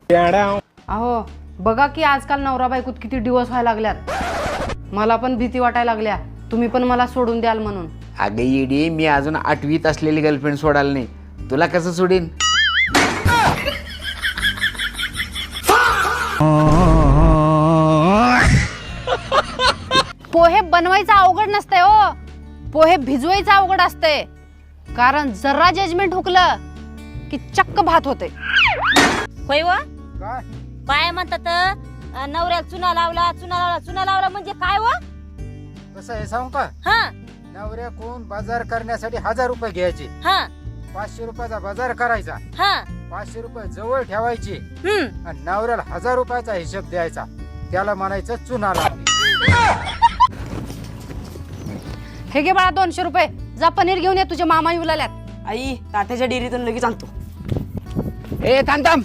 अहो बघा की आजकाल नवरा बायकोत किती डिवोर्स व्हायला लागल्यात. मला पण भीती वाटायला लागल्या, तुम्ही पण मला सोडून द्याल म्हणून. अगं येडी, मी अजून 8वीत असलेली गर्लफ्रेंड सोडाल नाही, तुला कसं सोडीन? पोहे बनवायचं अवघड नसतंय हो, पोहे भिजवायचं अवघड असतंय. कारण जरा जजमेंट हुकलं की चक्क भात होते. होय व काय म्हणतात नवऱ्याला चुना लावला चुना लावला चुना लावला म्हणजे काय व? कसं आहे सांगू का? हा नवऱ्या कोण बाजार करण्यासाठी 1000 रुपये घ्यायचे, हा 500 रुपयाचा बाजार करायचा, हा 500 रुपये जवळ ठेवायचे हम्म आणि नवऱ्याला 1000 रुपयाचा हिशोब द्यायचा. त्याला म्हणायचं चुना लावली. हे घे बाळा 200 रुपये, जा पनीर घेऊन ये, तुझ्या मामा येऊ लागल्यात. आई तात्याच्या डेअरीतून लगेच आणतो. ए थांब थांब,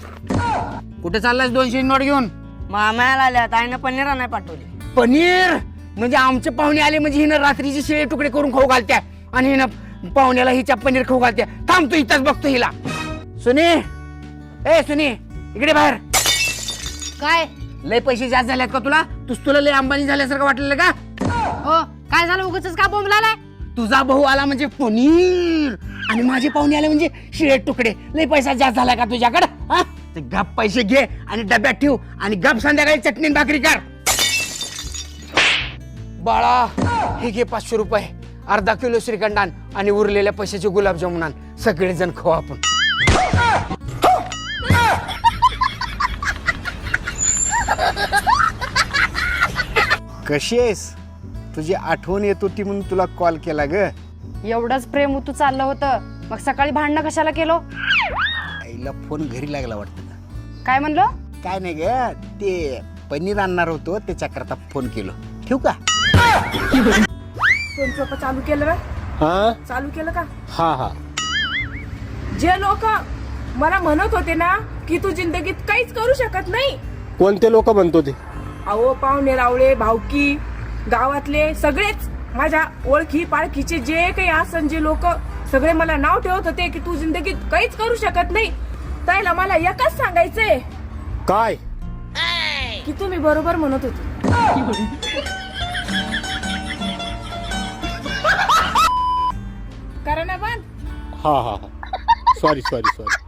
कुठे चाललास 200 नोट घेऊन? मामाला आल्या ताईनं पनीर आणाय पाठवली. पनीर म्हणजे आमचे पाहुणे आले म्हणजे हिनं रात्रीचे शिळे तुकडे करून खाऊ घालत्या आणि हिनं पाहुण्याला हिच्या पनीर खाऊ घालत्या. थांब तू इथंच बघतो हिला. सुनी, ए सुनी, इकडे बाहेर. काय लय पैसे जास्त झाल्यात का तुला? तुला लय अंबानी झाल्यासारखं वाटलेलं का? हो काय झालं, उगाचच का बोंबलालाय? तुझा भाऊ आला म्हणजे पनीर आणि माझे पाहुणे आले म्हणजे शिळे तुकडे. लय पैसा जास्त झाला का तुझ्याकडे? ते गप पैसे घे आणि डब्यात ठेव आणि गप संध्याकाळी चटणी भाकरी कर. बाळा हे घे 500 रुपये, अर्धा किलो श्रीखंडान आणि उरलेल्या पैशाचे गुलाबजामुन आण. सगळेजण खाऊ आपण. कशी आहेस? तुझी आठवण येत होती म्हणून तुला कॉल केला ग. एवढंच प्रेम तू चाललं होतं, मग सकाळी भांडणं कशाला केलो? आईला फोन घरी लागला वाटतं. काय म्हणलो? काय नाही ग, ते पनीर आणणार होतो त्याच्याकरता फोन केलो. ठेवू का? फोन चालू केलं का? हा चालू केलं का? हा हा. जे लोक मला म्हणत होते ना की तू जिंदगीत काहीच करू शकत नाही, कोणते लोक म्हणतो ते? अहो पाहुणे रावळे भावकी गावातले सगळेच, माझ्या ओळखी पाळखीचे जे काही आसन जे लोक सगळे मला नाव ठेवत होते की तू जिंदगीत काहीच करू शकत नाही. त्याला मला एकच सांगायचंय, काय? की तुम्ही बरोबर म्हणत होते. कारण आपण हा हा हा, सॉरी सॉरी सॉरी.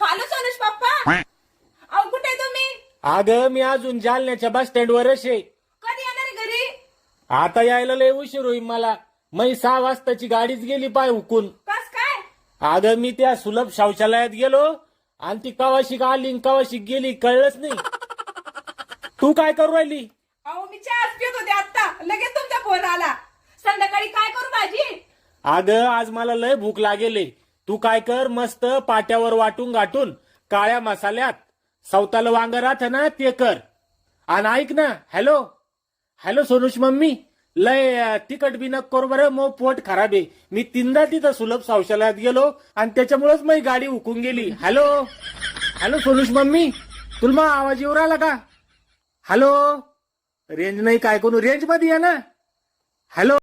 हॅलो सोनुष पप्पा, अहो कुठे आहे तुम्ही? अगं मी अजून जालन्याच्या बस स्टँड वरच आहे. कधी येणार घरी? आता यायला लय उशीर होईल मला. मै 6 वाजताची गाडीच गेली पाय हुकून. कस काय? अगं मी त्या सुलभ शौचालयात गेलो आणि ती कवाशिक आली कवाशिक गेली कळलंच नाही. तू काय करू राहिली? अहो मी चहा पित होते आता, लगेच तुमचा फोन आला. संध्याकाळी काय करू भाजी? अगं आज मला लय भूक लागेले. तू काय कर, मस्त पाट्यावर वाटून गाठून काळ्या मसाल्यात सवताला वांग राहत ना ते कर. आणि ऐक ना, हॅलो हॅलो सोनुष मम्मी, लय तिकट बी नक करू बरं, मग पोट खराब आहे. मी 3दा तिथं सुलभ शौचालयात गेलो आणि त्याच्यामुळेच माझी गाडी हुकून गेली. हॅलो हॅलो सोनुष मम्मी, तुला मग आवाज येऊ राहिला का? हॅलो, रेंज नाही काय कोण, रेंज मध्ये या ना. हॅलो.